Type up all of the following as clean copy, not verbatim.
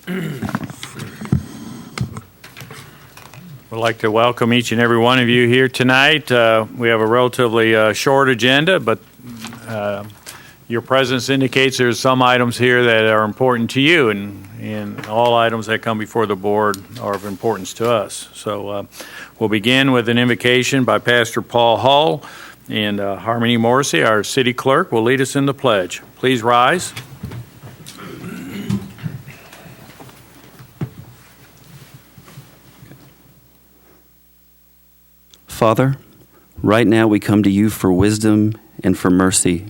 We'd like to welcome each and every one of you here tonight. We have a relatively short agenda, but your presence indicates there's some items here that are important to you, and all items that come before the board are of importance to us. So we'll begin with an invocation by Pastor Paul Hull, and Harmony Morrissey, our city clerk, will lead us in the pledge. Please rise. Father, right now we come to you for wisdom and for mercy.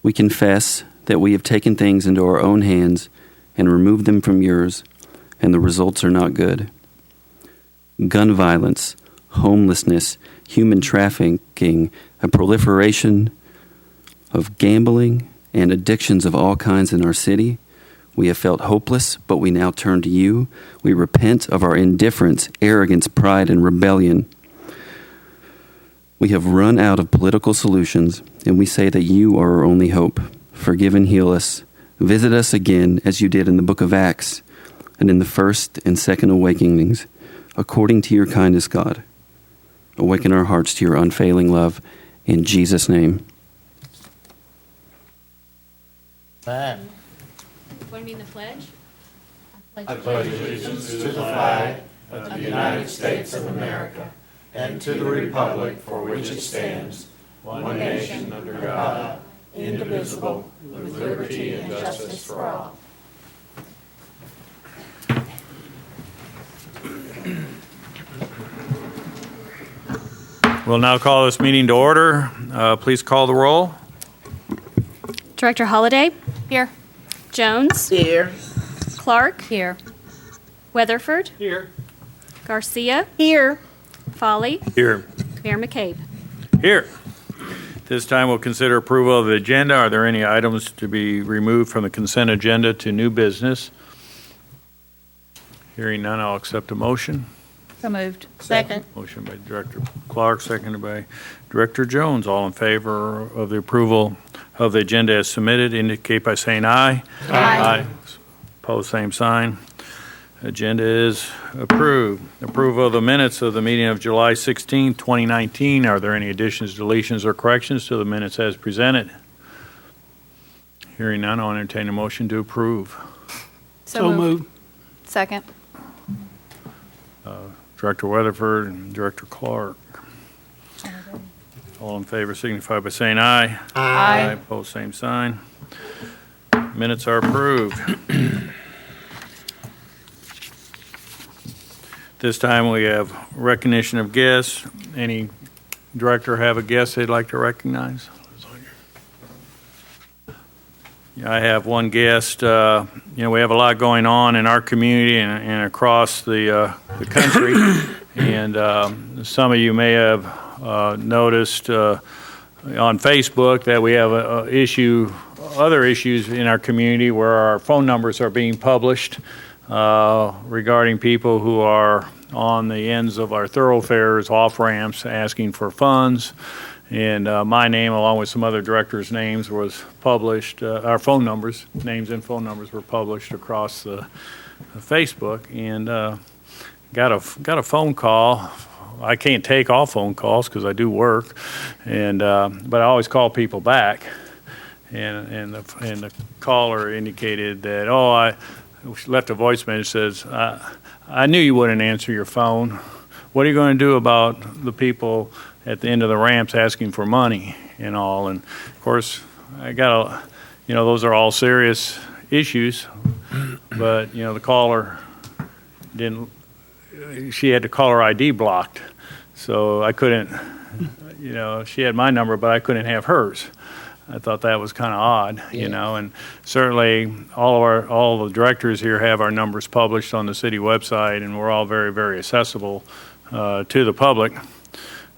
We confess that we have taken things into our own hands and removed them from yours, and the results are not good. Gun violence, homelessness, human trafficking, a proliferation of gambling and addictions of all kinds in our city. We have felt hopeless, but we now turn to you. We repent of our indifference, arrogance, pride, and rebellion. We have run out of political solutions, and we say that you are our only hope. Forgive and heal us. Visit us again as you did in the book of Acts and in the first and second awakenings, according to your kindness, God. Awaken our hearts to your unfailing love. In Jesus' name. Amen. Want to be in the pledge? I pledge allegiance to the flag of the United States of America and to the republic for which it stands, one nation under God, indivisible, with liberty and justice for all. We'll now call this meeting to order. Please call the roll. Director Holliday? Here. Jones? Here. Clark? Here. Weatherford? Here. Garcia? Here. Foley? Here. Mayor McCabe? Here. This time we'll consider approval of the agenda. Are there any items to be removed from the consent agenda to new business? Hearing none, I'll accept a motion. So moved. Second. Motion by Director Clark, seconded by Director Jones. All in favor of the approval of the agenda as submitted, indicate by saying aye. Aye. Opposed, same sign. Agenda is approved. Approval of the minutes of the meeting of July 16, 2019. Are there any additions, deletions, or corrections to the minutes as presented? Hearing none, I'll entertain a motion to approve. So moved. Second. Director Weatherford and Director Clark. All in favor signify by saying aye. Aye. Opposed, same sign. Minutes are approved. This time we have recognition of guests. Any director have a guest they'd like to recognize? I have one guest. We have a lot going on in our community and across the country. And some of you may have noticed on Facebook that we have other issues in our community where our phone numbers are being published regarding people who are on the ends of our thoroughfares, off-ramps, asking for funds. And my name, along with some other directors' names, was published. Our phone numbers, names and phone numbers were published across the Facebook. And got a phone call. I can't take all phone calls because I do work, but I always call people back. And the caller indicated that, I left a voice message that says, I knew you wouldn't answer your phone. What are you going to do about the people at the end of the ramps asking for money and all? And of course, those are all serious issues, but the caller she had to call her ID blocked. So I couldn't, she had my number, but I couldn't have hers. I thought that was kind of odd, and certainly all the directors here have our numbers published on the city website, and we're all very, very accessible to the public.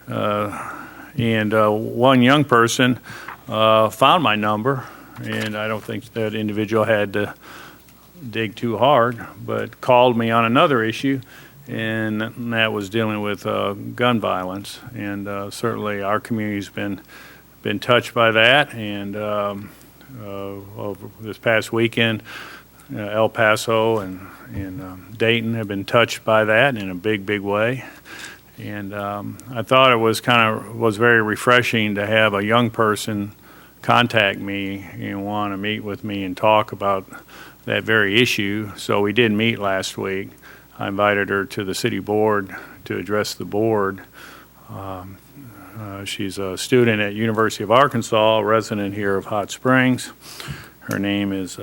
And one young person found my number, and I don't think that individual had to dig too hard, but called me on another issue, and that was dealing with gun violence. And certainly our community's been touched by that, and over this past weekend, El Paso and Dayton have been touched by that in a big, big way. And I thought it was very refreshing to have a young person contact me and want to meet with me and talk about that very issue. So we did meet last week. I invited her to the city board to address the board. She's a student at University of Arkansas, a resident here of Hot Springs. Her name is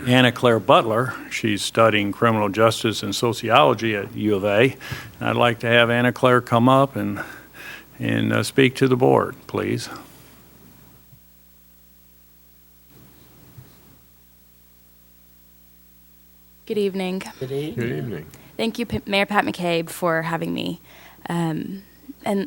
Anna Claire Butler. She's studying criminal justice and sociology at U of A. And I'd like to have Anna Claire come up and speak to the board, please. Good evening. Good evening. Thank you, Mayor Pat McCabe, for having me. And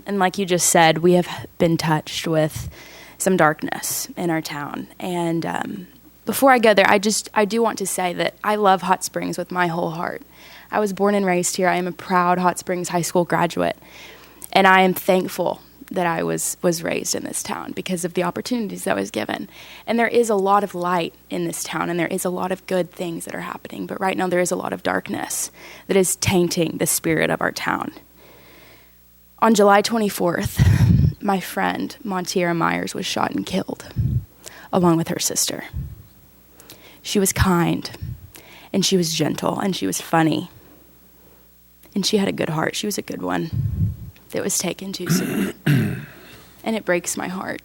like you just said, we have been touched with some darkness in our town. And before I go there, I do want to say that I love Hot Springs with my whole heart. I was born and raised here. I am a proud Hot Springs High School graduate. And I am thankful that I was raised in this town because of the opportunities that I was given. And there is a lot of light in this town, and there is a lot of good things that are happening. But right now there is a lot of darkness that is tainting the spirit of our town. On July 24th, my friend, Montiera Myers, was shot and killed, along with her sister. She was kind, and she was gentle, and she was funny. And she had a good heart. She was a good one. That was taken too soon. And it breaks my heart.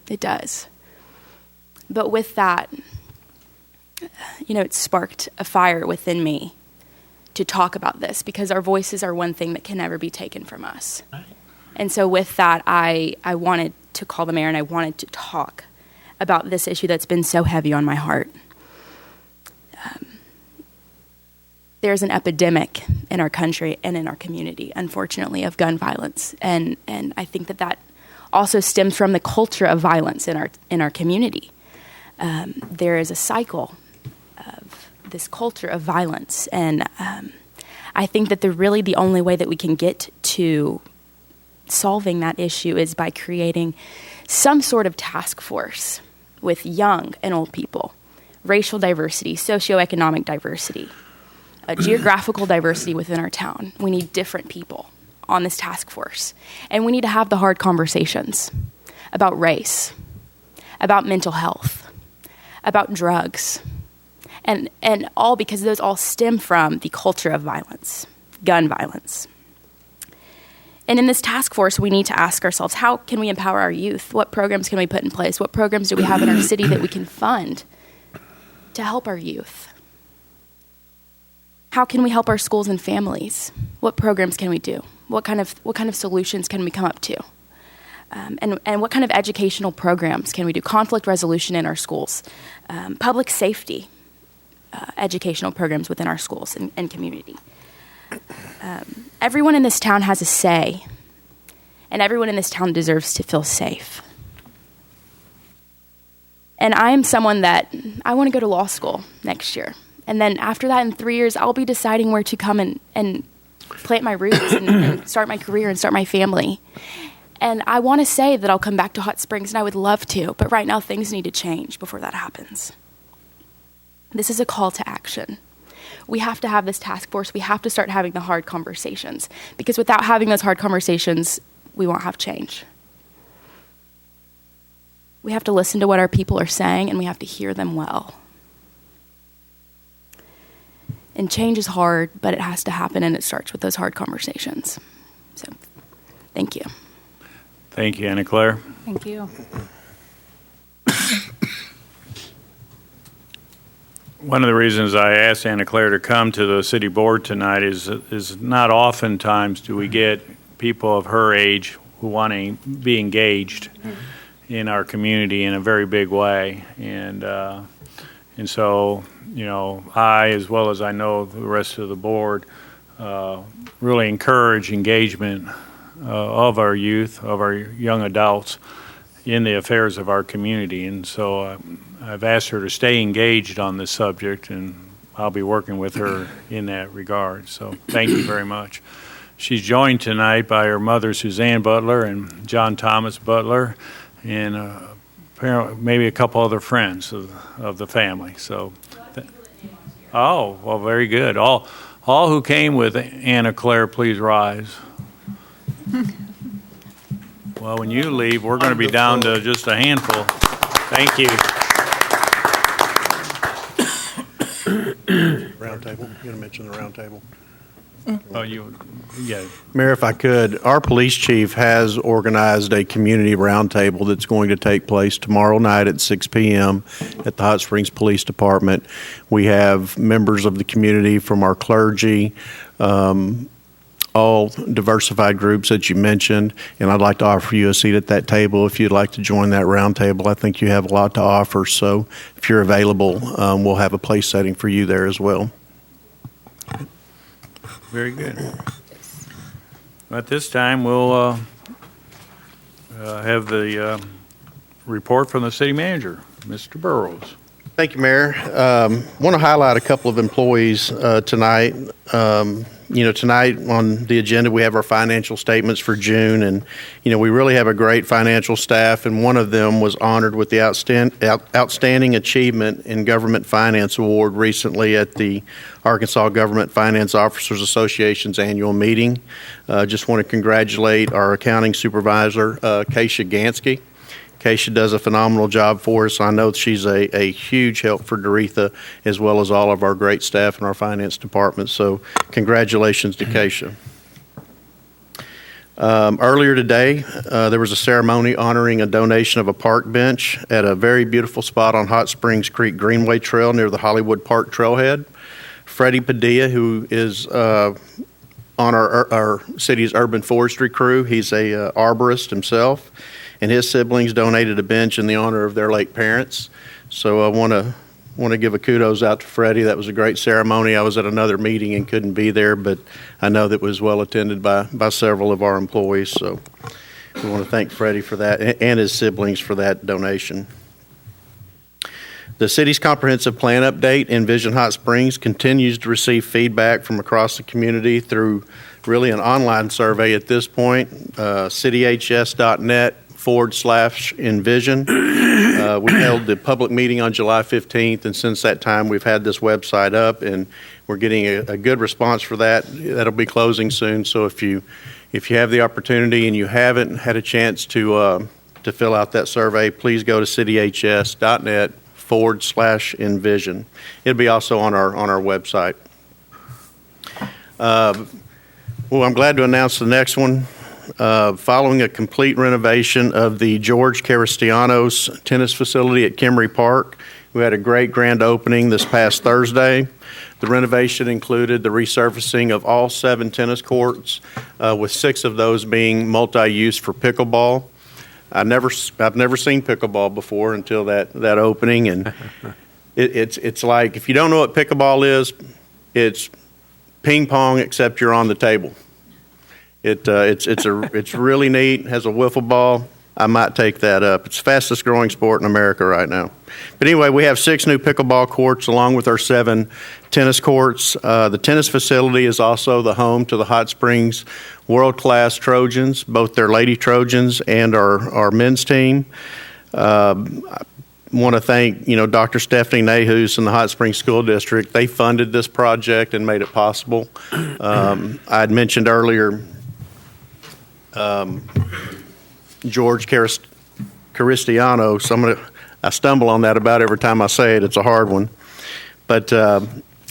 It does. But with that, it sparked a fire within me to talk about this, because our voices are one thing that can never be taken from us. And so with that, I wanted to call the mayor and I wanted to talk about this issue that's been so heavy on my heart. There's an epidemic in our country and in our community, unfortunately, of gun violence. And I think that also stems from the culture of violence in our community. There is a cycle of this culture of violence. And I think that the only way that we can get to solving that issue is by creating some sort of task force with young and old people, racial diversity, socioeconomic diversity, geographical diversity within our town. We need different people on this task force. And we need to have the hard conversations about race, about mental health, about drugs, and all because those all stem from the culture of violence, gun violence. And in this task force, we need to ask ourselves, how can we empower our youth? What programs can we put in place? What programs do we have in our city that we can fund to help our youth? How can we help our schools and families? What programs can we do? What kind of solutions can we come up to? And what kind of educational programs can we do? Conflict resolution in our schools, public safety, educational programs within our schools and community. Everyone in this town has a say, and everyone in this town deserves to feel safe. And I am someone that I want to go to law school next year. And then after that, in 3 years, I'll be deciding where to come and plant my roots and start my career and start my family. And I want to say that I'll come back to Hot Springs, and I would love to. But right now, things need to change before that happens. This is a call to action. We have to have this task force. We have to start having the hard conversations. Because without having those hard conversations, we won't have change. We have to listen to what our people are saying, and we have to hear them well. And change is hard, but it has to happen, and it starts with those hard conversations. So, thank you. Thank you, Anna Claire. Thank you. One of the reasons I asked Anna Claire to come to the city board tonight is not oftentimes do we get people of her age who want to be engaged in our community in a very big way. And so, I, as well as I know the rest of the board, really encourage engagement of our youth, of our young adults in the affairs of our community. And so I've asked her to stay engaged on this subject, and I'll be working with her in that regard. So thank you very much. She's joined tonight by her mother, Suzanne Butler, and John Thomas Butler, and apparently maybe a couple other friends of the family. So Oh, well, very good. All who came with Anna Claire, please rise. Well, when you leave, we're going to be down to just a handful. Thank you. Round table, you going to mention the round table? Oh, yeah. Mayor, if I could, our police chief has organized a community roundtable that's going to take place tomorrow night at 6 p.m. at the Hot Springs Police Department. We have members of the community from our clergy, all diversified groups that you mentioned, and I'd like to offer you a seat at that table if you'd like to join that roundtable. I think you have a lot to offer, so if you're available, we'll have a place setting for you there as well. Very good. At this time, we'll have the report from the city manager, Mr. Burrows. Thank you, Mayor. Want to highlight a couple of employees tonight. Tonight on the agenda, we have our financial statements for June, and, we really have a great financial staff, and one of them was honored with the Outstanding Achievement in Government Finance Award recently at the Arkansas Government Finance Officers Association's annual meeting. Just want to congratulate our accounting supervisor, Keisha Gansky. Keisha does a phenomenal job for us. I know she's a huge help for Doretha, as well as all of our great staff in our finance department. So congratulations to Keisha. Earlier today, there was a ceremony honoring a donation of a park bench at a very beautiful spot on Hot Springs Creek Greenway Trail near the Hollywood Park Trailhead. Freddie Padilla, who is on our city's urban forestry crew, he's a arborist himself, and his siblings donated a bench in the honor of their late parents. So I want to give a kudos out to Freddie. That was a great ceremony. I was at another meeting and couldn't be there, but I know that it was well attended by several of our employees. So we want to thank Freddie for that and his siblings for that donation. The city's comprehensive plan update, Envision Hot Springs, continues to receive feedback from across the community through really an online survey at this point, cityhs.net/envision. We held the public meeting on July 15th, and since that time we've had this website up, and we're getting a good response for that. That'll be closing soon, so if you have the opportunity and you haven't had a chance to fill out that survey, please go to cityhs.net/envision. It'll be also on our website. Well, I'm glad to announce the next one. Following a complete renovation of the George Cristianos tennis facility at Kimry Park, we had a great grand opening this past Thursday. The renovation included the resurfacing of all 7 tennis courts, with 6 of those being multi-use for pickleball. I've never seen pickleball before until that opening, and it's like, if you don't know what pickleball is, it's ping pong except you're on the table. It's really neat. Has a wiffle ball. I might take that up. It's the fastest growing sport in America right now. But anyway, we have 6 new pickleball courts along with our 7 tennis courts. The tennis facility is also the home to the Hot Springs world-class Trojans, both their Lady Trojans and our men's team. I want to thank, Dr. Stephanie Nahus and the Hot Springs School District. They funded this project and made it possible. I had mentioned earlier George Cristiano. I stumble on that about every time I say it. It's a hard one. But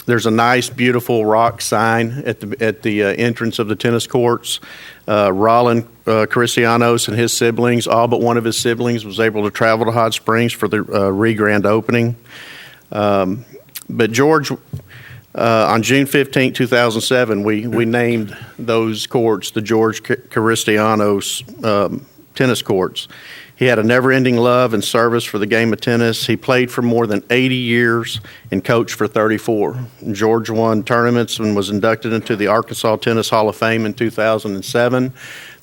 there's a nice, beautiful rock sign at the entrance of the tennis courts. Roland Cristianos and his siblings, all but one of his siblings, was able to travel to Hot Springs for the re-grand opening. But George, on June 15, 2007, we named those courts the George Cristianos tennis courts. He had a never-ending love and service for the game of tennis. He played for more than 80 years and coached for 34. George won tournaments and was inducted into the Arkansas Tennis Hall of Fame in 2007.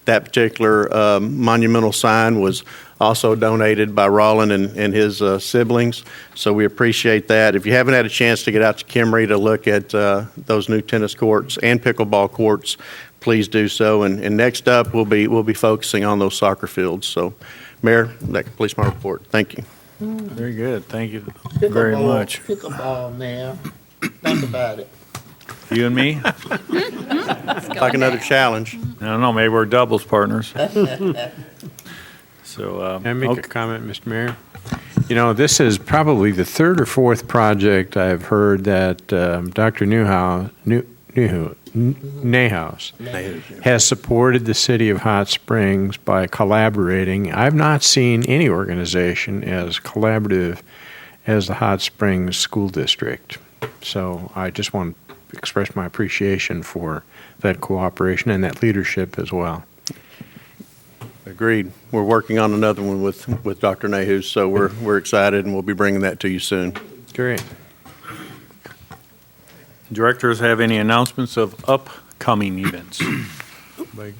That particular monumental sign was also donated by Roland and his siblings, so we appreciate that. If you haven't had a chance to get out to Kimry to look at those new tennis courts and pickleball courts, please do so. And next up, we'll be focusing on those soccer fields. So, Mayor, that completes my report. Thank you. Very good. Thank you very much. Pickleball now. Think about it. You and me? Like another challenge. I don't know, maybe we're doubles partners. So, Can I make a comment, Mr. Mayor? You know, this is probably the third or fourth project I've heard that Dr. Nahus has supported the city of Hot Springs by collaborating. I've not seen any organization as collaborative as the Hot Springs School District. So I just want to express my appreciation for that cooperation and that leadership as well. Agreed. We're working on another one with Dr. Nahus, so we're excited, and we'll be bringing that to you soon. Great. directors have any announcements of upcoming events? By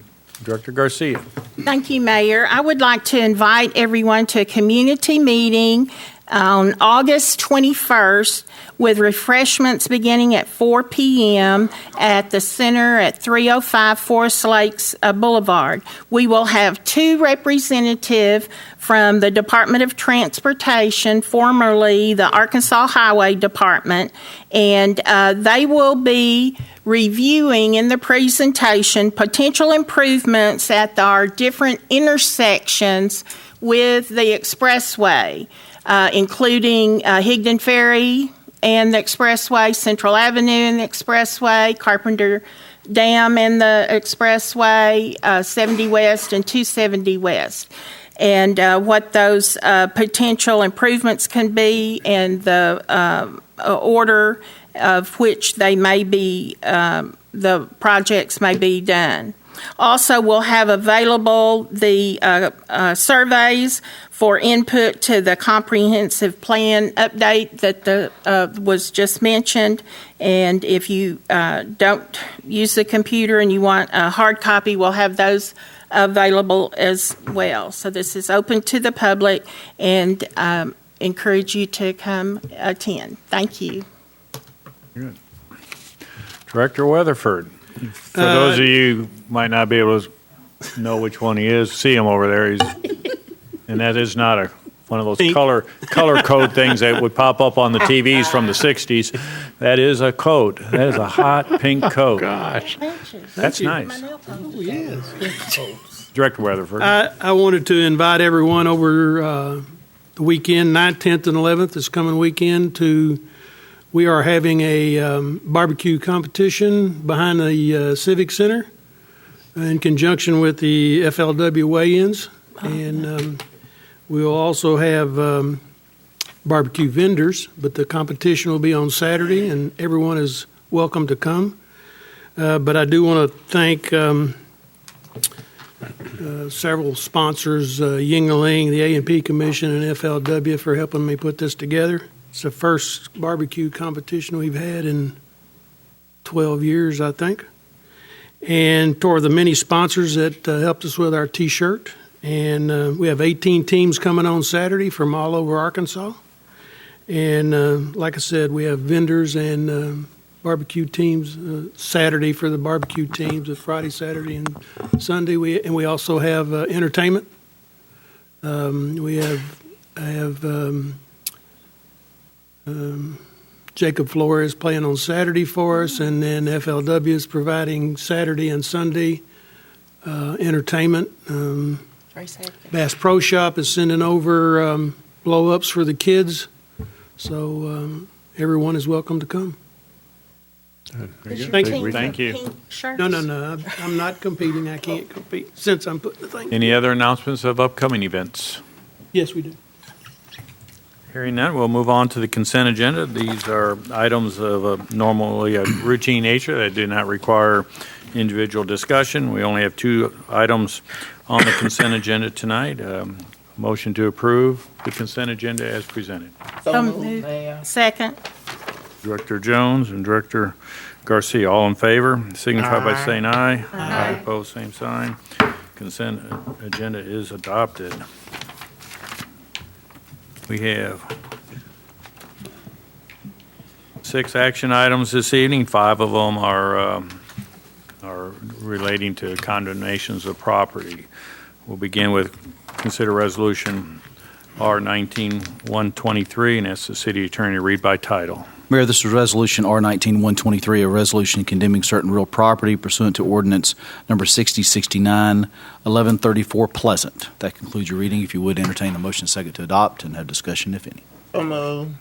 Director Garcia. Thank you, Mayor. I would like to invite everyone to a community meeting on August 21st with refreshments beginning at 4 p.m. at the center at 305 Forest Lakes Boulevard. We will have two representatives from the Department of Transportation, formerly the Arkansas Highway Department, and they will be reviewing in the presentation potential improvements at our different intersections with the expressway, including Higdon Ferry and the expressway, Central Avenue and the expressway, Carpenter Dam and the expressway, 70 West and 270 West. And what those potential improvements can be and the order of which they may be, the projects may be done. Also, we'll have available the surveys for input to the comprehensive plan update that was just mentioned. And if you don't use the computer and you want a hard copy, we'll have those available as well. So this is open to the public, and encourage you to come attend. Thank you. Good. Director Weatherford. For those of you who might not be able to know which one he is, see him over there. And that is not one of those color code things that would pop up on the TVs from the 60s. That is a coat. That is a hot pink coat. Gosh. That's nice. Director Weatherford. I wanted to invite everyone over the weekend, 9th, 10th, and 11th, this coming weekend, we are having a barbecue competition behind the Civic Center in conjunction with the FLW weigh-ins. And we'll also have barbecue vendors, but the competition will be on Saturday, and everyone is welcome to come. But I do want to thank several sponsors, Yingling, the A&P Commission, and FLW for helping me put this together. It's the first barbecue competition we've had in 12 years, I think. And toward the many sponsors that helped us with our T-shirt. And we have 18 teams coming on Saturday from all over Arkansas. And like I said, we have vendors and barbecue teams Saturday for the barbecue teams, Friday, Saturday, and Sunday. We also have entertainment. I have Jacob Flores playing on Saturday for us, and then FLW is providing Saturday and Sunday entertainment. Bass Pro Shop is sending over blow-ups for the kids, so everyone is welcome to come. Thank you. No, I'm not competing. I can't compete since I'm putting the thing. Any other announcements of upcoming events? Yes, we do. Hearing none, we'll move on to the consent agenda. These are items of normally a routine nature that do not require individual discussion. We only have two items on the consent agenda tonight. Motion to approve the consent agenda as presented. Second. Director Jones and Director Garcia, all in favor, signify by saying aye. Aye. Opposed, same sign. Consent agenda is adopted. We have 6 action items this evening. 5 of them are relating to condemnations of property. We'll begin with consider resolution R19-123, and ask the city attorney to read by title. Mayor, this is Resolution R-19-123, a resolution condemning certain real property pursuant to ordinance number 6069, 1134 Pleasant. That concludes your reading. If you would entertain a motion second to adopt and have discussion, if any. So moved.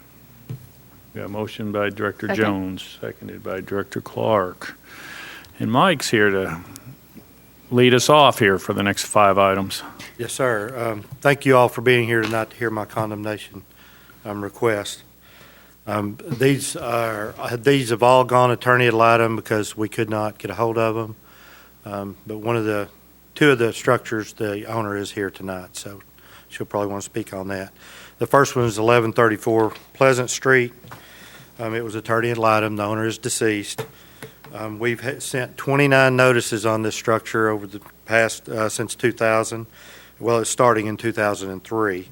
Got a motion by Director Second. Jones, seconded by Director Clark. And Mike's here to lead us off here for the next 5 items. Yes, sir. Thank you all for being here tonight to hear my condemnation request. These have all gone attorney ad litem because we could not get a hold of them. But two of the structures, the owner is here tonight, so she'll probably want to speak on that. The first one is 1134 Pleasant Street. It was attorney ad litem. The owner is deceased. We've sent 29 notices on this structure over the past since 2000. Well, it's starting in 2003.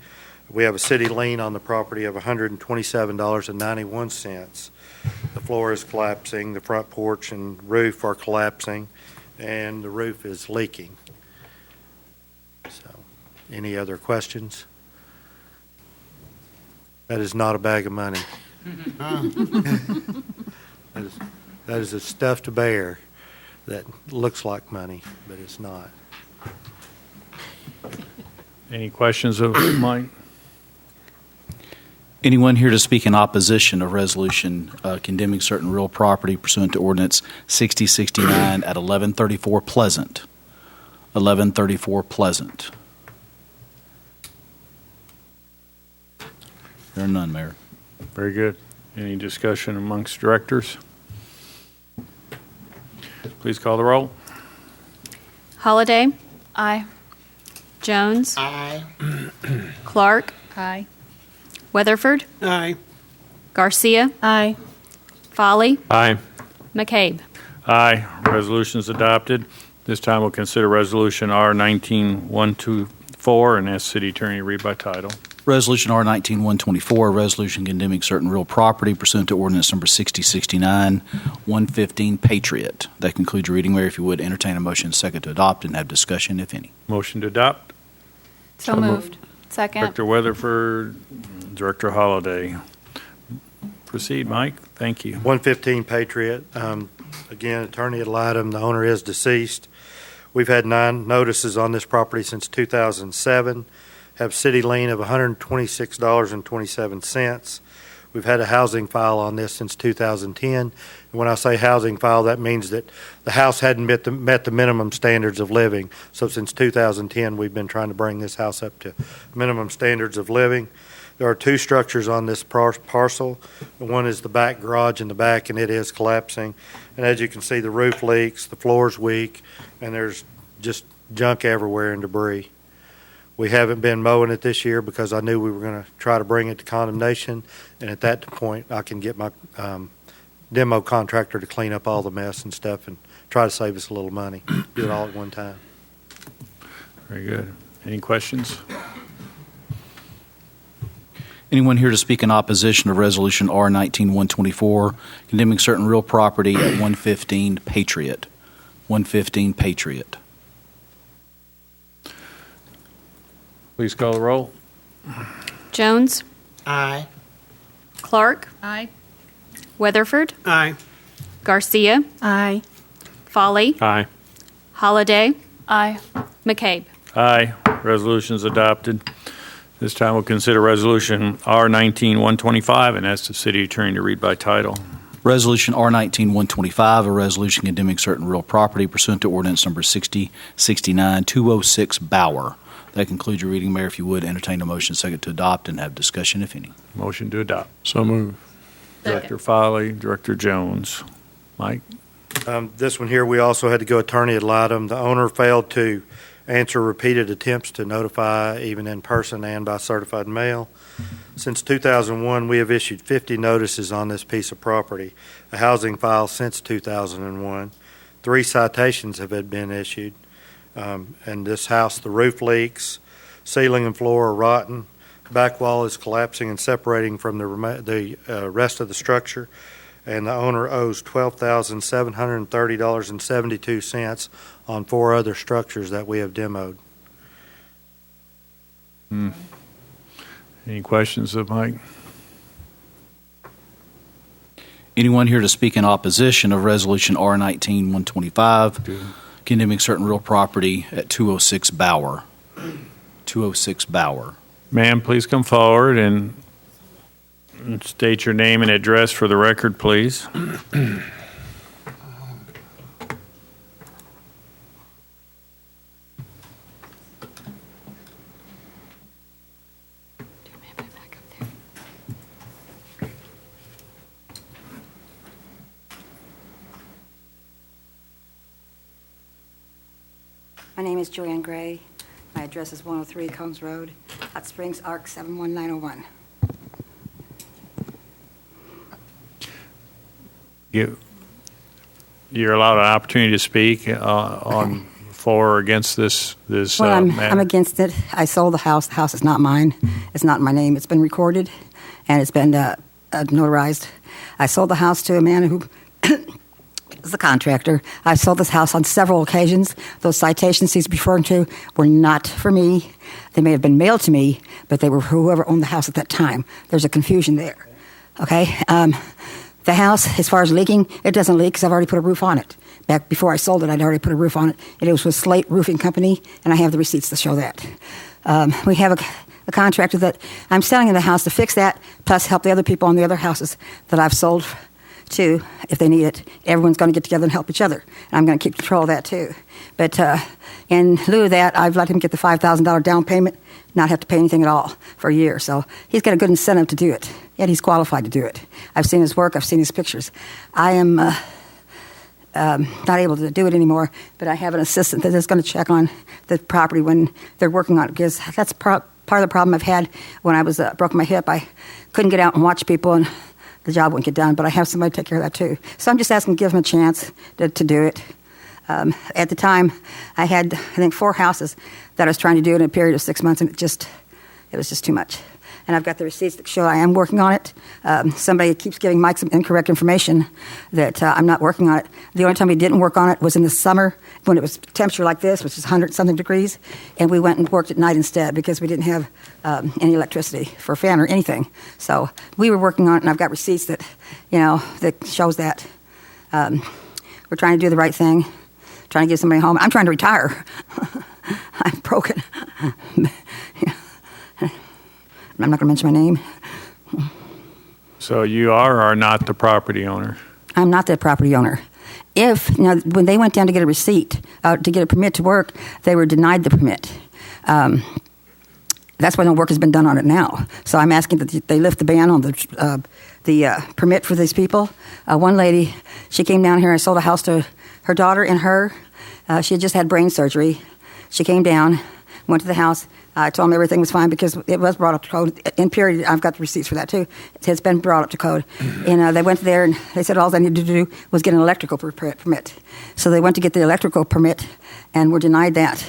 We have a city lien on the property of $127.91. The floor is collapsing, the front porch and roof are collapsing, and the roof is leaking. So, any other questions? That is not a bag of money. That is a stuffed bear that looks like money, but it's not. Any questions of Mike? Anyone here to speak in opposition of resolution condemning certain real property pursuant to ordinance 6069 at 1134 Pleasant? 1134 Pleasant. There are none, Mayor. Very good. Any discussion amongst directors? Please call the roll. Holliday, Aye. Jones, Aye. Clark, Aye. Weatherford, Aye. Garcia, Aye. Folly, Aye. McCabe. Aye. Resolution is adopted. This time we'll consider Resolution R-19-124 and ask City Attorney to read by title. Resolution R-19-124, a resolution condemning certain real property pursuant to ordinance number 6069, 115 Patriot. That concludes your reading, Mayor. If you would entertain a motion second to adopt and have discussion, if any. Motion to adopt. So moved. Second. Director Weatherford, Director Holliday. Proceed, Mike. Thank you. 115 Patriot. Again, attorney ad litem. The owner is deceased. We've had 9 notices on this property since 2007. Have city lien of $126.27. We've had a housing file on this since 2010. And when I say housing file, that means that the house hadn't met the minimum standards of living. So since 2010, we've been trying to bring this house up to minimum standards of living. There are 2 structures on this parcel. One is the back garage in the back, and it is collapsing. And as you can see, the roof leaks, the floor's weak, and there's just junk everywhere and debris. We haven't been mowing it this year because I knew we were going to try to bring it to condemnation, and at that point, I can get my demo contractor to clean up all the mess and stuff and try to save us a little money. Do it all at one time. Very good. Any questions? Anyone here to speak in opposition of Resolution R-19-124, condemning certain real property at 115 Patriot? 115 Patriot. Please call the roll. Jones, Aye. Clark, Aye. Weatherford, Aye. Garcia, Aye. Folly. Aye. Holliday, Aye. McCabe. Aye. Resolution is adopted. This time we'll consider Resolution R-19-125 and ask the City Attorney to read by title. Resolution R-19-125, a resolution condemning certain real property pursuant to ordinance number 6069-206 Bauer. That concludes your reading, Mayor. If you would entertain a motion second to adopt and have discussion, if any. Motion to adopt. So moved. Director Foley, Director Jones. Mike? This one here, we also had to go attorney ad litem. The owner failed to answer repeated attempts to notify, even in person and by certified mail. Since 2001, we have issued 50 notices on this piece of property, a housing file since 2001. 3 citations have been issued. And this house, the roof leaks, ceiling and floor are rotten, back wall is collapsing and separating from the rest of the structure, and the owner owes $12,730.72 on 4 other structures that we have demoed. Any questions of Mike? Anyone here to speak in opposition of Resolution R-19-125, condemning certain real property at 206 Bauer? 206 Bauer. Ma'am, please come forward and state your name and address for the record, please. My name is Joanne Gray. My address is 103 Combs Road, Hot Springs, ARC 71901. You're allowed an opportunity to speak on for or against this Well, matter. I'm against it. I sold the house. The house is not mine. It's not in my name. It's been recorded, and it's been notarized. I sold the house to a man who is a contractor. I sold this house on several occasions. Those citations he's referring to were not for me. They may have been mailed to me, but they were whoever owned the house at that time. There's a confusion there. Okay? The house, as far as leaking, it doesn't leak because I've already put a roof on it. Back before I sold it, I'd already put a roof on it. And it was with Slate Roofing Company, and I have the receipts to show that. We have a contractor that I'm selling in the house to fix that, plus help the other people on the other houses that I've sold to if they need it. Everyone's going to get together and help each other. And I'm going to keep control of that, too. But in lieu of that, I've let him get the $5,000 down payment, not have to pay anything at all for a year. So he's got a good incentive to do it, yet he's qualified to do it. I've seen his work. I've seen his pictures. I am not able to do it anymore, but I have an assistant that is going to check on the property when they're working on it, because that's part of the problem I've had when I was broke my hip. I couldn't get out and watch people, and the job wouldn't get done, but I have somebody to take care of that, too. So I'm just asking to give him a chance to do it. At the time, I had, I think, 4 houses that I was trying to do in a period of 6 months, and it was just too much. And I've got the receipts that show I am working on it. Somebody keeps giving Mike some incorrect information that I'm not working on it. The only time we didn't work on it was in the summer when it was temperature like this, which is 100-something degrees, and we went and worked at night instead because we didn't have any electricity for a fan or anything. So we were working on it, and I've got receipts that, that shows that. We're trying to do the right thing, trying to get somebody home. I'm trying to retire. I'm broken. I'm not going to mention my name. So you are or are not the property owner? I'm not the property owner. When they went down to get a receipt, to get a permit to work, they were denied the permit. That's why no work has been done on it now. So I'm asking that they lift the ban on the permit for these people. One lady, she came down here. I sold a house to her daughter and her. She had just had brain surgery. She came down, went to the house. I told them everything was fine because it was brought up to code. In period, I've got the receipts for that, too. It's been brought up to code. And they went there, and they said all they needed to do was get an electrical permit. So they went to get the electrical permit and were denied that.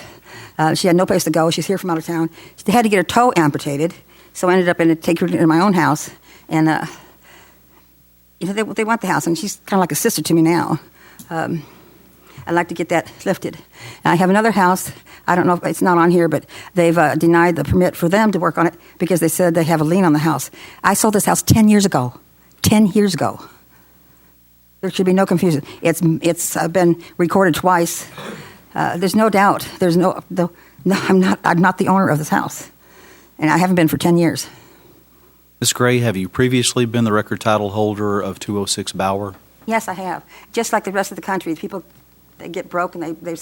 She had no place to go. She's here from out of town. They had to get her toe amputated, so I ended up take her to my own house. And they want the house, and she's kind of like a sister to me now. I'd like to get that lifted. I have another house. I don't know if it's not on here, but they've denied the permit for them to work on it because they said they have a lien on the house. I sold this house 10 years ago. 10 years ago. There should be no confusion. It's been recorded twice. There's no doubt. I'm not the owner of this house, and I haven't been for 10 years. Ms. Gray, have you previously been the record title holder of 206 Bauer? Yes, I have. Just like the rest of the country, people, they get broke and they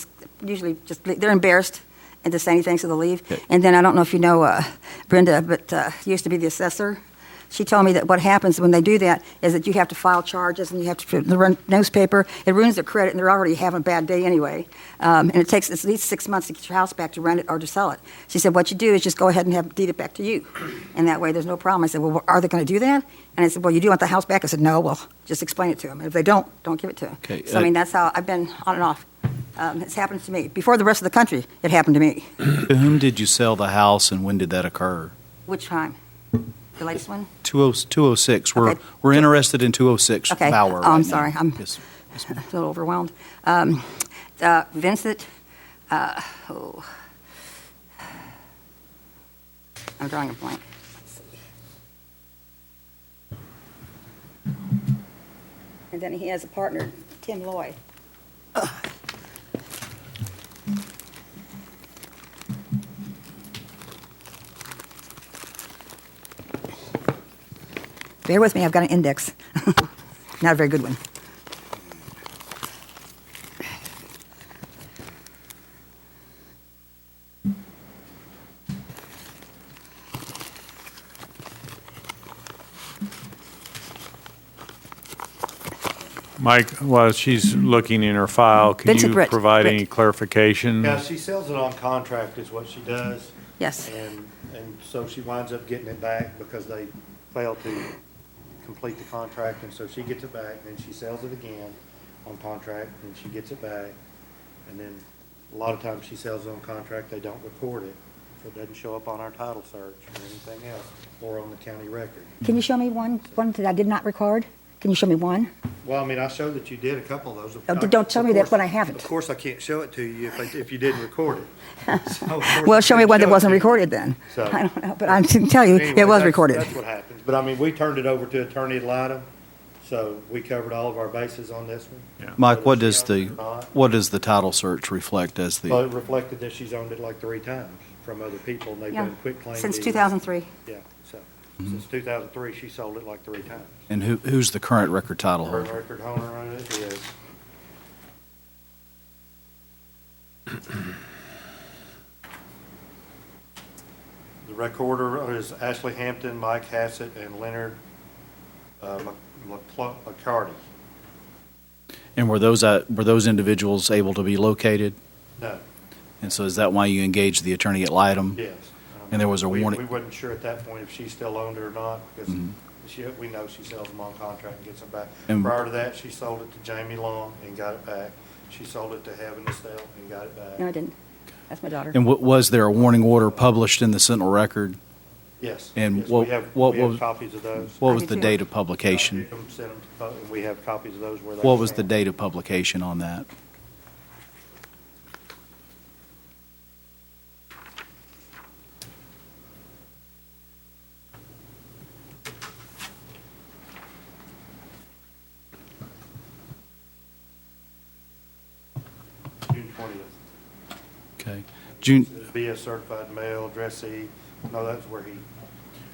usually just they're embarrassed and to say anything, so they'll leave. Okay. And then I don't know if you know Brenda, but used to be the assessor. She told me that what happens when they do that is that you have to file charges and you have to put in the newspaper. It ruins their credit, and they're already having a bad day anyway. And it takes at least 6 months to get your house back, to rent it or to sell it. She said, what you do is just go ahead and deed it back to you. And that way there's no problem. I said, well, are they going to do that? And I said, well, you do want the house back? I said, no, well, just explain it to them. And if they don't give it to them. Okay, So, that's how I've been on and off. It's happened to me. Before the rest of the country, it happened to me. To whom did you sell the house, and when did that occur? Which time? The latest one? 206. We're interested in 206 okay. Bauer. I'm right sorry. now. I'm Yes, a little overwhelmed. Vincent, I'm drawing a blank. Let's see. And then he has a partner, Tim Lloyd. Bear with me, I've got an index. Not a very good one. Mike, while she's looking in her file, could Vincent you Britt. provide Britt. any clarification? Yeah, she sells it on contract is what she does. Yes. And so she winds up getting it back because they fail to complete the contract, and so she gets it back, and then she sells it again on contract, and she gets it back. And then a lot of times she sells it on contract, they don't record it, so it doesn't show up on our title search or anything else, or on the county record. Can you show me one that I did not record? Can you show me one? Well, I mean, I showed that you did a couple of those. Oh, don't tell me that when I haven't. Of course, I can't show it to you if you didn't record it. So, of course, Well, I show me couldn't one that show it wasn't to you. recorded then. So- I don't know, but I can tell you Anyway, it was that's- recorded. That's what happens. But I mean, we turned it over to Attorney Ad Litem, so we covered all of our bases on this one. Mike, what Whether does she owns it or not. what does the title search reflect as Well, the? it reflected that she's owned it like 3 times from other people, and they've Yeah, been quick claim since deeds. 2003. Yeah, so, since 2003, she sold it like 3 times. And who's the current record title Her holder? record owner on it is the recorder is Ashley Hampton, Mike Hassett, and Leonard McCarty. And were those individuals able to be located? No, And so is that why you engaged the attorney at Litem? yes. And there was a We warning. wasn't sure at that point if she still owned it or not, because we know she sells them on contract and gets them back. And- Prior to that, she sold it to Jamie Long and got it back. She sold it to Heaven Estelle and got it back. No, I didn't. That's my daughter. And was there a warning order published in the Sentinel Record? Yes. And yes, what- we have what was- copies of those. What I was do the too. date of publication? Sent them to and we have copies of those where they What was the stand. date of publication on that? June 20th. Okay. June, Via certified mail, addressee. No, that's where he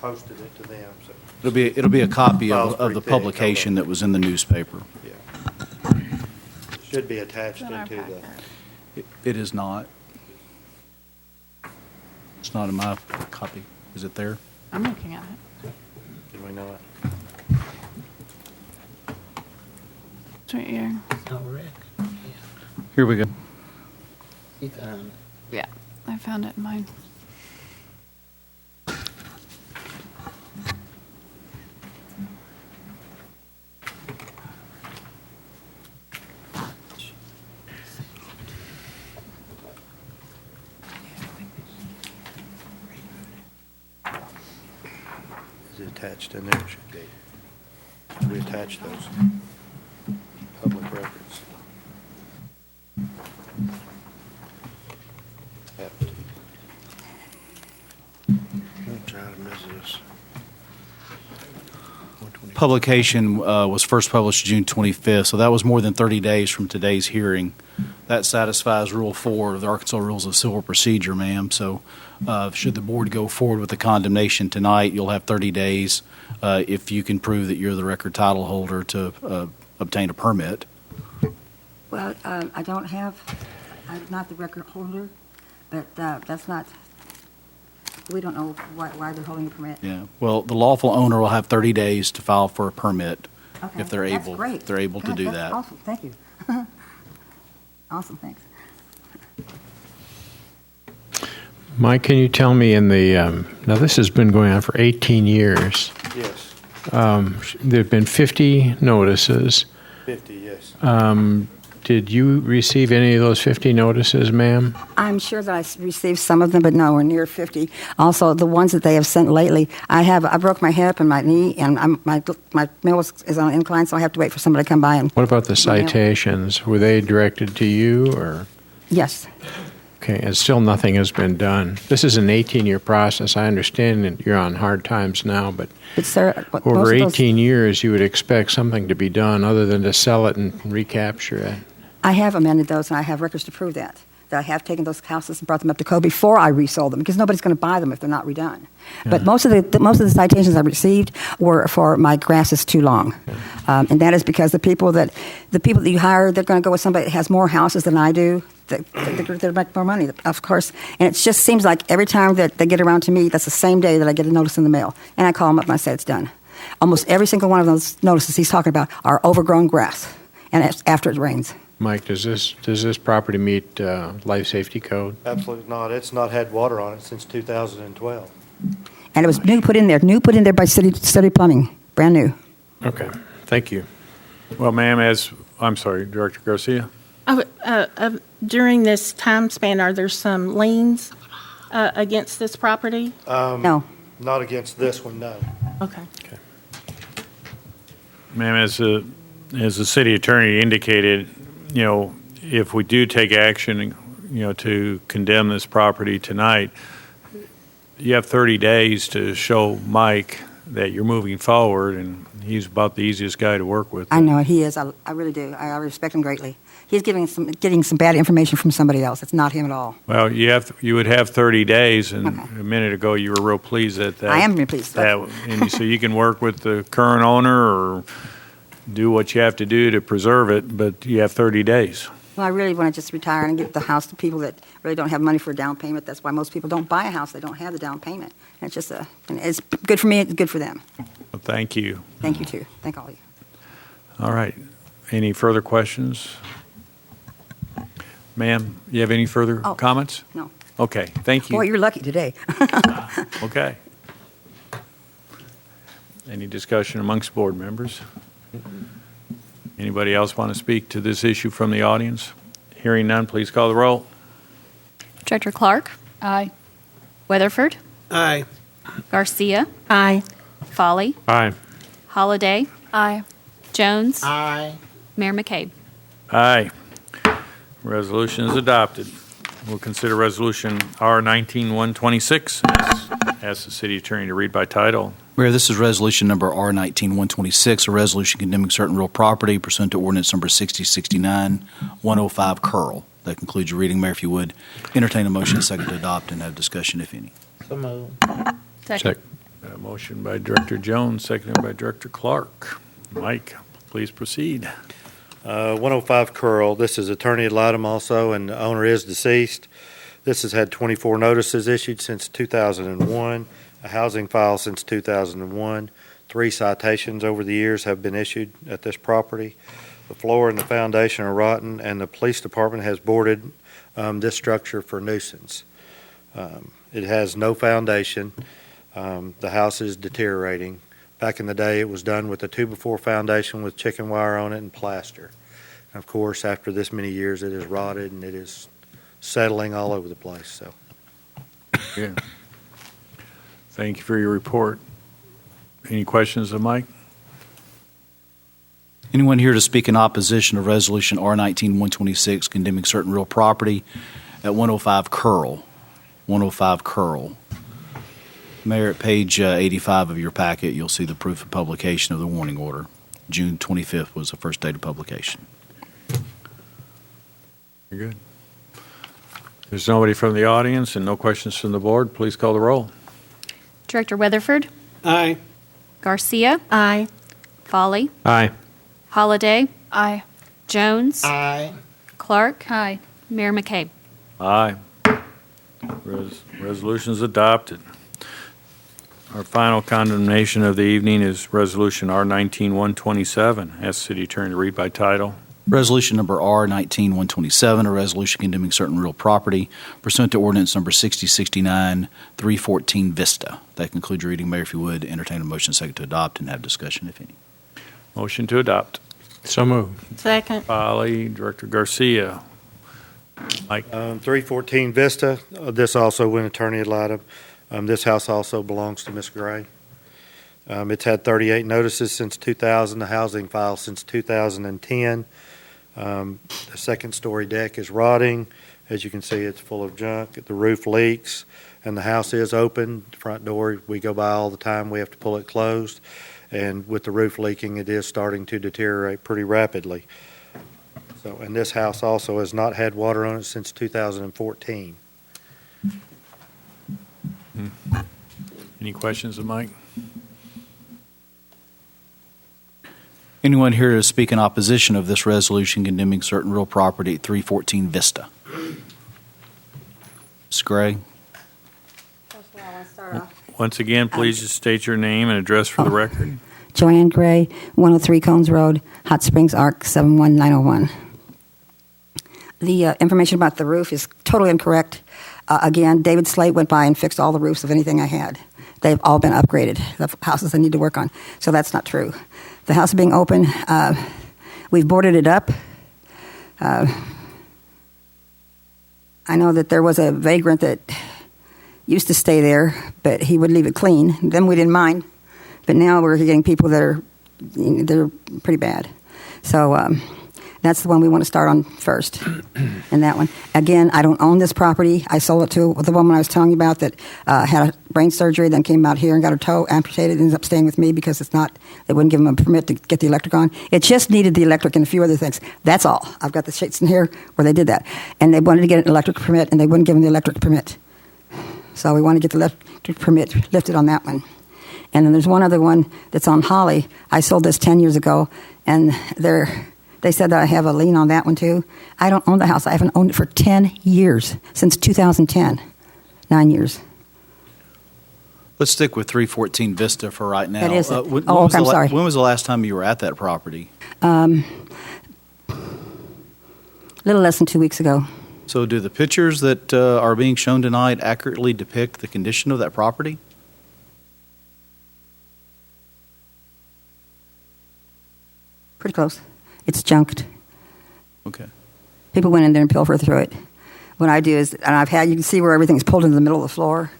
posted it to them, so. it'll be a copy File's of the pretty thick, hold publication on. that was in the newspaper. Yeah. Should be attached in our into the. packet. It is not. It's not in my copy. Is it there? I'm looking at it. Did we know it? It's right here. Here we go. Yeah, I found it in mine. Is it attached in there? It should be. We attach those public records. Have to. I'm trying to miss this. Publication was first published June 25th, so that was more than 30 days from today's hearing. That satisfies Rule 4 of the Arkansas Rules of Civil Procedure, ma'am. So should the board go forward with the condemnation tonight, you'll have 30 days if you can prove that you're the record title holder to obtain a permit. Well, I don't have, I'm not the record holder, but that's not, we don't know why they're holding a permit. Yeah. Well, the lawful owner will have 30 days to file for a permit Okay, if they're that's able. great. If they're able to God, do that's that. Awesome, thank you. Awesome, thanks. Mike, can you tell me now this has been going on for 18 years. Yes, There have been 50 notices. 50, yes. Did you receive any of those 50 notices, ma'am? I'm sure that I received some of them, but nowhere near 50. Also, the ones that they have sent lately, I broke my hip and my knee, and my mail is on an incline, so I have to wait for somebody to come by and. What about the citations? Were they directed to you or? Yes. Okay, and still nothing has been done. This is an 18-year process. I understand that you're on hard times now, but Sir, over 18 years, you would expect something to be done other than to sell it and recapture it. I have amended those, and I have records to prove that I have taken those houses and brought them up to code before I resold them, because nobody's going to buy them if they're not redone. But most of the citations I received were for my grass is too long, and that is because the people that you hire, they're going to go with somebody that has more houses than I do. They make more money, of course. And it just seems like every time that they get around to me, that's the same day that I get a notice in the mail, and I call them up and I say it's done. Almost every single one of those notices he's talking about are overgrown grass, and it's after it rains. Mike, does this property meet life safety code? Absolutely not. It's not had water on it since 2012. And it was new put in there by city plumbing, brand new. Okay, thank you. Well, ma'am, I'm sorry, Director Garcia. During this time span, are there some liens against this property? No. Not against this one, no. Okay. Ma'am, as the city attorney indicated, if we do take action, to condemn this property tonight, you have 30 days to show Mike that you're moving forward, and he's about the easiest guy to work with. I know he is. I really do. I respect him greatly. He's getting some bad information from somebody else. It's not him at all. Well, you would have 30 days, and a minute ago you were real pleased at that. I am real pleased. And so you can work with the current owner or do what you have to do to preserve it, but you have 30 days. Well, I really want to just retire and get the house to people that really don't have money for a down payment. That's why most people don't buy a house. They don't have the down payment. And it's just and it's good for me. It's good for them. Well, thank you. Thank you, too. Thank all of you. All right. Any further questions? Ma'am, you have any further comments? No. Okay. Thank you. Boy, you're lucky today. Okay. Any discussion amongst board members? Anybody else want to speak to this issue from the audience? Hearing none, please call the roll. Director Clark? Aye. Weatherford? Aye. Garcia? Aye. Folly? Aye. Holliday? Aye. Jones? Aye. Mayor McCabe? Aye. Resolution is adopted. We'll consider Resolution R-19-126. Ask the city attorney to read by title. Mayor, this is resolution number R-19-126, a resolution condemning certain real property pursuant to ordinance number 6069-105 Curl. That concludes your reading, Mayor. If you would entertain a motion second to adopt and have discussion, if any. So move. Second. A motion by Director Jones, seconded by Director Clark. Mike, please proceed. 105 Curl. This is attorney ad litem also, and the owner is deceased. This has had 24 notices issued since 2001, a housing file since 2001. 3 citations over the years have been issued at this property. The floor and the foundation are rotten, and the police department has boarded this structure for nuisance. It has no foundation. The house is deteriorating. Back in the day, it was done with a 2x4 foundation with chicken wire on it and plaster. And of course, after this many years, it is rotted and it is settling all over the place. So, Yeah. Thank you for your report. Any questions of Mike? Anyone here to speak in opposition to resolution R-19-126 condemning certain real property at 105 Curl? 105 Curl. Mayor, at page 85 of your packet, you'll see the proof of publication of the warning order. June 25th was the first date of publication. Very good. There's nobody from the audience and no questions from the board. Please call the roll. Director Weatherford? Aye. Garcia? Aye. Folly? Aye. Holliday? Aye. Jones? Aye. Clark? Aye. Mayor McCabe? Aye. Resolution is adopted. Our final condemnation of the evening is Resolution R-19-127. Ask City Attorney to read by title. Resolution number R-19-127, a resolution condemning certain real property pursuant to ordinance number 6069-314 Vista. That concludes your reading, Mayor. If you would, entertain a motion second to adopt and have discussion, if any. Motion to adopt. So moved. Second. Folly, Director Garcia. Mike. 314 Vista. This also went attorney ad litem. This house also belongs to Ms. Gray. It's had 38 notices since 2000, the housing file since 2010. The second story deck is rotting. As you can see, it's full of junk. The roof leaks, and the house is open. The front door, we go by all the time. We have to pull it closed. And with the roof leaking, it is starting to deteriorate pretty rapidly. So, and this house also has not had water on it since 2014. Any questions of Mike? Anyone here to speak in opposition of this resolution condemning certain real property at 314 Vista? Ms. Gray? Once again, please just state your name and address for the record. Joanne Gray, 103 Cones Road, Hot Springs, ARC 71901. The information about the roof is totally incorrect. Again, David Slate went by and fixed all the roofs of anything I had. They've all been upgraded, the houses I need to work on. So that's not true. The house being open, we've boarded it up. I know that there was a vagrant that used to stay there, but he would leave it clean. Then we didn't mind. But now we're getting people that are they're pretty bad. So that's the one we want to start on first. And that one. Again, I don't own this property. I sold it to the woman I was telling you about that had a brain surgery, then came out here and got her toe amputated, ended up staying with me because they wouldn't give him a permit to get the electric on. It just needed the electric and a few other things. That's all. I've got the sheets in here where they did that. And they wanted to get an electric permit, and they wouldn't give him the electric permit. So we want to get the electric permit lifted on that one. And then there's one other one that's on Holly. I sold this 10 years ago, and they said that I have a lien on that one too. I don't own the house. I haven't owned it for 10 years, since 2010, 9 years. Let's stick with 314 Vista for right now. That is it. I'm sorry. When was the last time you were at that property? A little less than 2 weeks ago. So do the pictures that are being shown tonight accurately depict the condition of that property? Pretty close. It's junked. Okay. People went in there and pilfered through it. What I do is, and you can see where everything's pulled into the middle of the floor.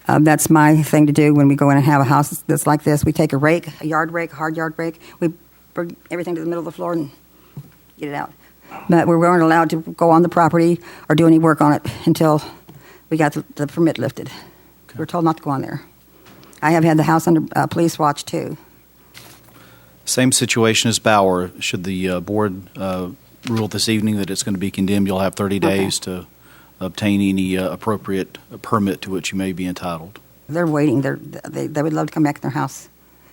That's my thing to do when we go in and have a house that's like this. We take a rake, a yard rake, a hard yard rake. We bring everything to the middle of the floor and get it out. But we weren't allowed to go on the property or do any work on it until we got the permit lifted. Okay. We were told not to go on there. I have had the house under police watch too. Same situation as Bauer. Should the board rule this evening that it's going to be condemned, you'll have 30 days to obtain any appropriate permit to which you may be entitled. They're waiting. They would love to come back in their house.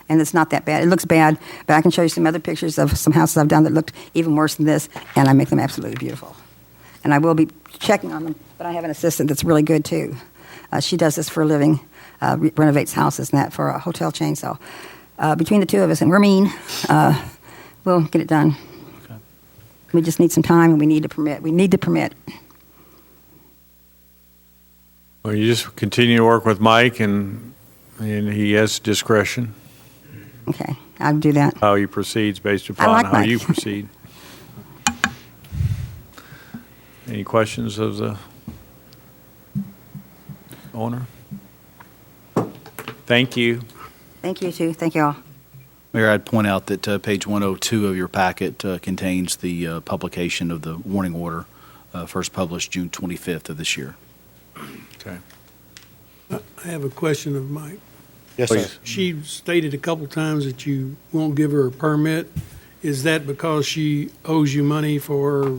And it's not that bad. It looks bad, but I can show you some other pictures of some houses I've done that looked even worse than this, and I make them absolutely beautiful. And I will be checking on them, but I have an assistant that's really good too. She does this for a living, renovates houses and that for a hotel chain. So between the two of us, and we're mean, we'll get it done. Okay. We just need some time, and we need a permit. We need the permit. Well, you just continue to work with Mike, and he has discretion. Okay, I'll do that. How he proceeds based upon how Mike. you proceed. Any questions of the owner? Thank you. Thank you, too. Thank you all. Mayor, I'd point out that page 102 of your packet contains the publication of the warning order, first published June 25th of this year. Okay. I have a question of Mike. Yes, sir. Please. She stated a couple times that you won't give her a permit. Is that because she owes you money for?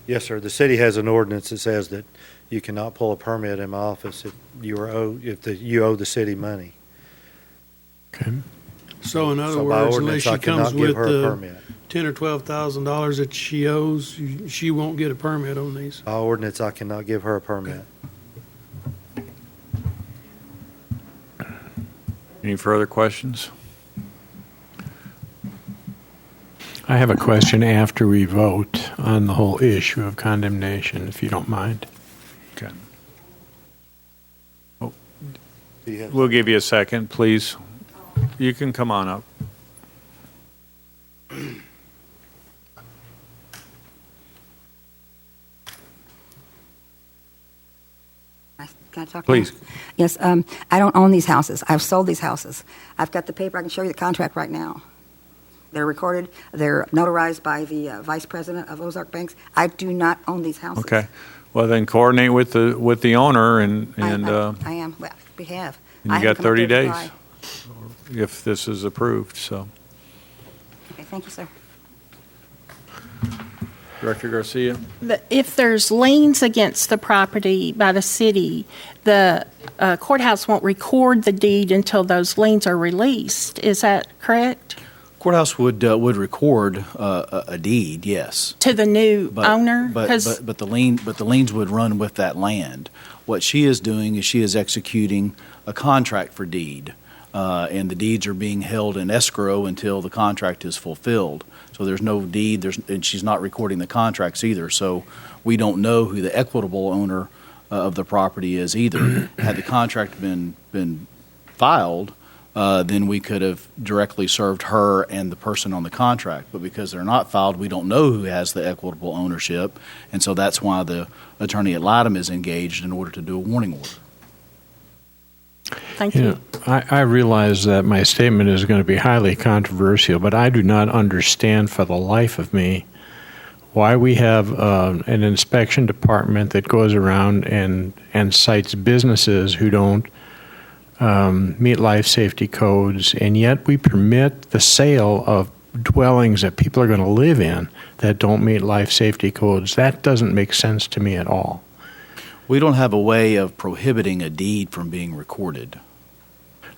Yes, sir. The city has an ordinance that says that you cannot pull a permit in my office if you owe the city money. Okay. So in other So by words, ordinance, unless I she comes cannot give with her a permit. $10,000 or $12,000 that she owes, she won't get a permit on these. By ordinance, I cannot give her a permit. Any further questions? I have a question after we vote on the whole issue of condemnation, if you don't mind. Okay. Oh, we'll give you a second, please. You can come on up. Can I talk Please. now? Yes, I don't own these houses. I've sold these houses. I've got the paper. I can show you the contract right now. They're recorded. They're notarized by the vice president of Ozark Banks. I do not own these houses. Okay. Well, then coordinate with the owner and I am. Well, we have. you I got have come up 30 there to days apply. if this is approved, so. Okay, thank you, sir. Director Garcia? If there's liens against the property by the city, the courthouse won't record the deed until those liens are released. Is that correct? Courthouse would record a deed, yes. To the new owner? But the liens would run with that land. What she is doing is she is executing a contract for deed, and the deeds are being held in escrow until the contract is fulfilled. So there's no deed, and she's not recording the contracts either. So we don't know who the equitable owner of the property is either. Had the contract been filed, then we could have directly served her and the person on the contract. But because they're not filed, we don't know who has the equitable ownership, and so that's why the attorney at Latham is engaged in order to do a warning order. Thank you. I realize that my statement is going to be highly controversial, but I do not understand for the life of me why we have an inspection department that goes around and cites businesses who don't meet life safety codes, and yet we permit the sale of dwellings that people are going to live in that don't meet life safety codes. That doesn't make sense to me at all. We don't have a way of prohibiting a deed from being recorded.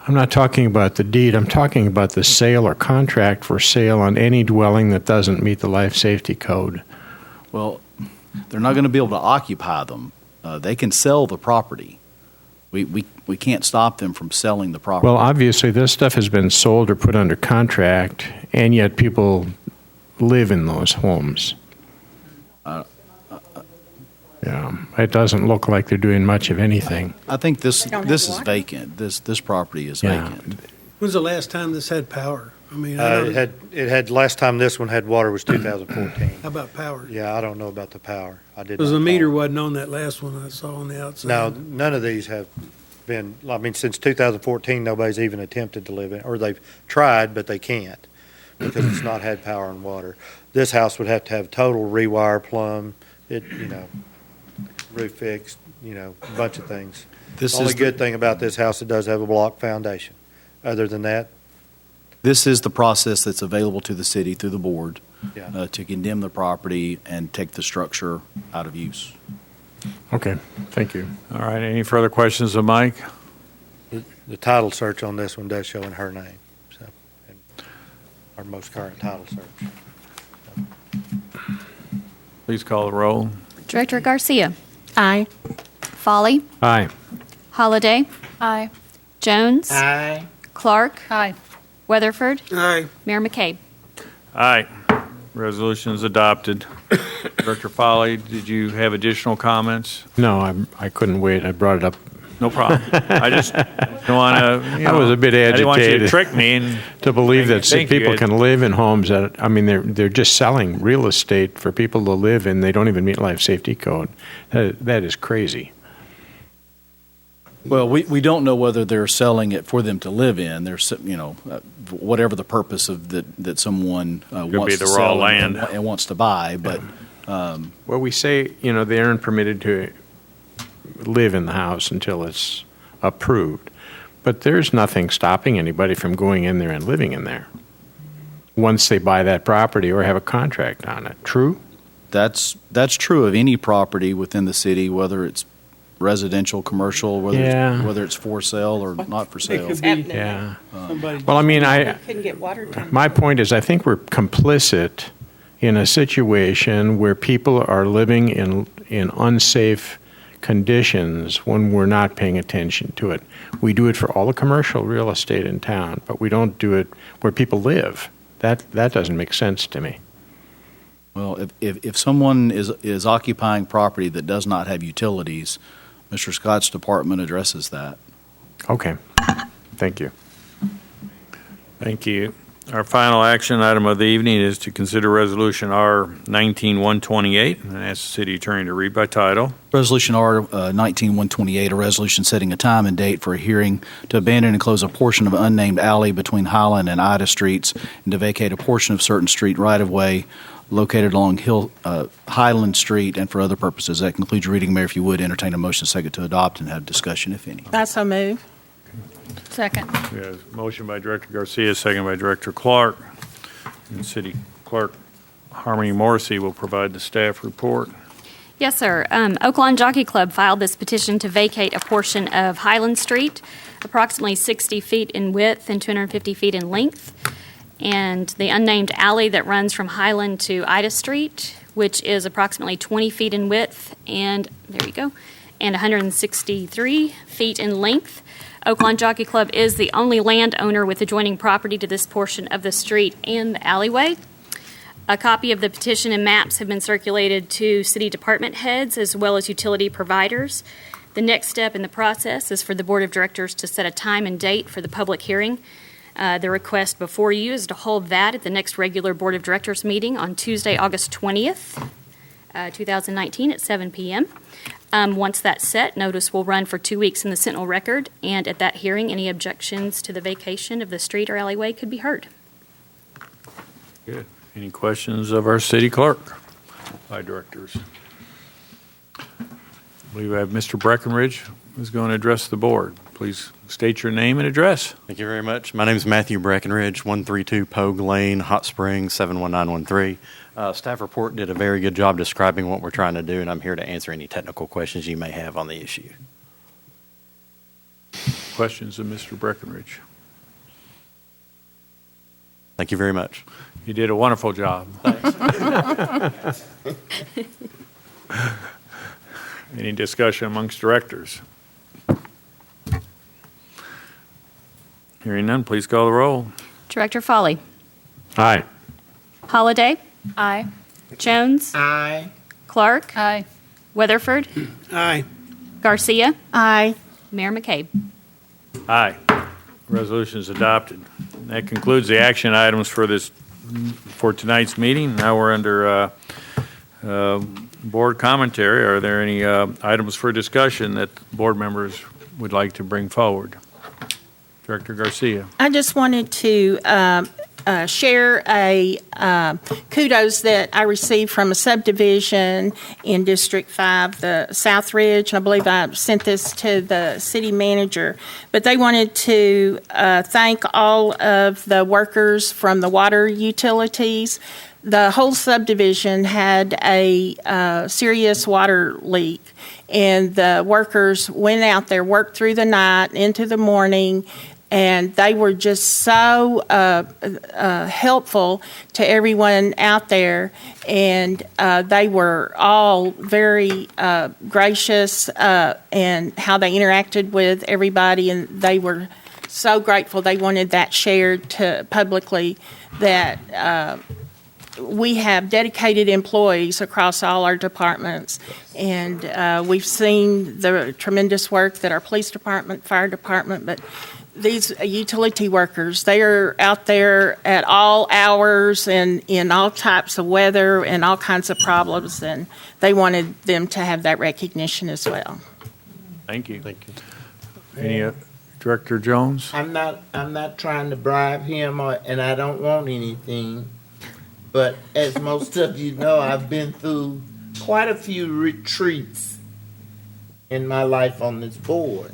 I'm not talking about the deed. I'm talking about the sale or contract for sale on any dwelling that doesn't meet the life safety code. Well, they're not going to be able to occupy them. They can sell the property. We can't stop them from selling the property. Well, obviously, this stuff has been sold or put under contract, and yet people live in those homes. Yeah, it doesn't look like they're doing much of anything. I think this don't is have water. vacant. This property is Yeah. vacant. When's the last time this had power? I mean, I don't, It had, last time this one had water was 2014. how about power? Yeah, I don't know about the power. I did Because not the meter call. wasn't on that last one I saw on the outside. No, none of these have been, I mean, since 2014, nobody's even attempted to live in, or they've tried, but they can't because it's not had power and water. This house would have to have total rewire, plumb, roof fixed, a bunch of things. This Only is good thing about this house, it does have a block foundation. Other than that, This is the process that's available to the city through the board yeah. to condemn the property and take the structure out of use. Okay, thank you. All right, any further questions of Mike? The title search on this one does show in her name, so, and our most current title search. Please call the roll. Director Garcia. Aye. Folly. Aye. Holiday. Aye. Jones. Aye. Clark. Aye. Weatherford. Aye. Mayor McCabe. Aye. Resolution is adopted. Director Foley, did you have additional comments? No, I couldn't wait. I brought it up. No problem. I just don't want to, I was a bit I didn't want you to agitated. trick me and To believe that Think you people had- can live in homes that, I mean, they're just selling real estate for people to live in. They don't even meet life safety code. That is crazy. Well, we don't know whether they're selling it for them to live in. There's, whatever the purpose of that someone wants be to the raw sell land. and wants to buy. But Well, we say, they aren't permitted to live in the house until it's approved. But there's nothing stopping anybody from going in there and living in there once they buy that property or have a contract on it. True? that's true of any property within the city, whether it's residential, commercial, Yeah. whether it's for sale or not for sale. It could be Yeah. somebody. Well, I mean, Couldn't get water to my point is I think we're complicit in a situation where people are living in unsafe conditions when we're not paying attention to it. We do it for all the commercial real estate in town, but we don't do it where people live. That doesn't make sense to me. Well, if someone is occupying property that does not have utilities, Mr. Scott's department addresses that. Okay. Thank you. thank you. Our final action item of the evening is to consider Resolution R 19-128, and ask the city attorney to read by title. Resolution R 19-128, a resolution setting a time and date for a hearing to abandon and close a portion of an unnamed alley between Highland and Ida Streets and to vacate a portion of certain street right-of-way located along Highland Street and for other purposes. That concludes your reading, Mayor. If you would, entertain a motion second to adopt and have discussion, if any. I so move. Second. We have a motion by Director Garcia, second by Director Clark. And City Clerk Harmony Morrissey will provide the staff report. Yes, sir. Oaklawn Jockey Club filed this petition to vacate a portion of Highland Street, approximately 60 feet in width and 250 feet in length, and the unnamed alley that runs from Highland to Ida Street, which is approximately 20 feet in width and, there you go, and 163 feet in length. Oaklawn Jockey Club is the only landowner with adjoining property to this portion of the street and the alleyway. A copy of the petition and maps have been circulated to city department heads as well as utility providers. The next step in the process is for the Board of Directors to set a time and date for the public hearing. The request before you is to hold that at the next regular Board of Directors meeting on Tuesday, August 20th, 2019 at 7 p.m. Once that's set, notice will run for 2 weeks in the Sentinel Record, and at that hearing, any objections to the vacation of the street or alleyway could be heard. Good. Any questions of our city clerk by directors? We have Mr. Breckenridge who's going to address the board. Please state your name and address. Thank you very much. My name is Matthew Breckenridge, 132 Pogue Lane, Hot Springs, 71913. Staff report did a very good job describing what we're trying to do, and I'm here to answer any technical questions you may have on the issue. Questions of Mr. Breckenridge? Thank you very much. You did a wonderful job. Any discussion amongst directors? Hearing none, please call the roll. Director Foley. Aye. Holliday. Aye. Jones. Aye. Clark. Aye. Weatherford. Aye. Garcia. Aye. Mayor McCabe. Aye. Resolution is adopted. That concludes the action items for tonight's meeting. Now we're under board commentary. Are there any items for discussion that board members would like to bring forward? Director Garcia. I just wanted to share a kudos that I received from a subdivision in District 5, the South Ridge. I believe I sent this to the city manager. But they wanted to thank all of the workers from the water utilities. The whole subdivision had a serious water leak, and the workers went out there, worked through the night, into the morning, and they were just so helpful to everyone out there, and they were all very gracious and how they interacted with everybody, and they were so grateful. They wanted that shared publicly that we have dedicated employees across all our departments, and we've seen the tremendous work that our police department, fire department, but these utility workers, they are out there at all hours and in all types of weather and all kinds of problems, and they wanted them to have that recognition as well. Thank you. Thank you. Any Director Jones? I'm not trying to bribe him, and I don't want anything. But as most of you know, I've been through quite a few retreats in my life on this board.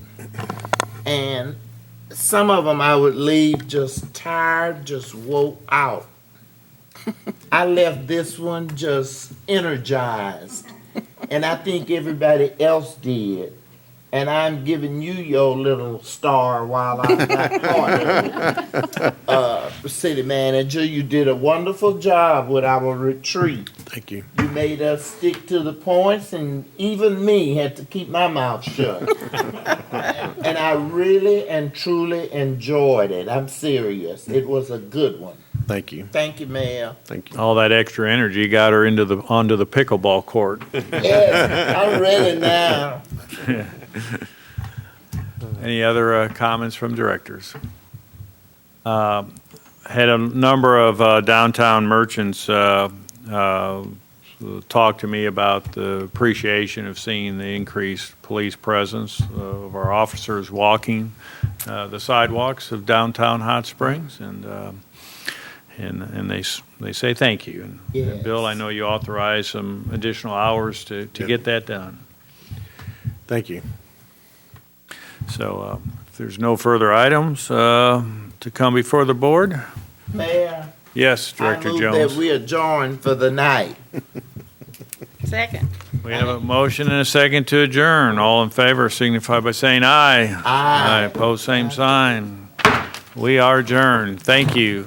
And some of them I would leave just tired, just wore out. I left this one just energized. And I think everybody else did. And I'm giving you your little star while I'm not part of it. City manager, you did a wonderful job with our retreat. Thank you. You made us stick to the points, and even me had to keep my mouth shut. And I really and truly enjoyed it. I'm serious. It was a good one. Thank you. Thank you, Mayor. Thank you. All that extra energy got her onto the pickleball court. Yes, I'm ready now. Any other comments from directors? had a number of downtown merchants talk to me about the appreciation of seeing the increased police presence of our officers walking the sidewalks of downtown Hot Springs, and they say thank you. And, Yes. Bill, I know you authorized some additional hours to get that done. Thank you. So if there's no further items to come before the board, Mayor, yes, Director I move Jones. that we adjourn for the night. Second. We have a motion and a second to adjourn. All in favor signify by saying aye. Aye. Opposed, same sign. We are adjourned. Thank you.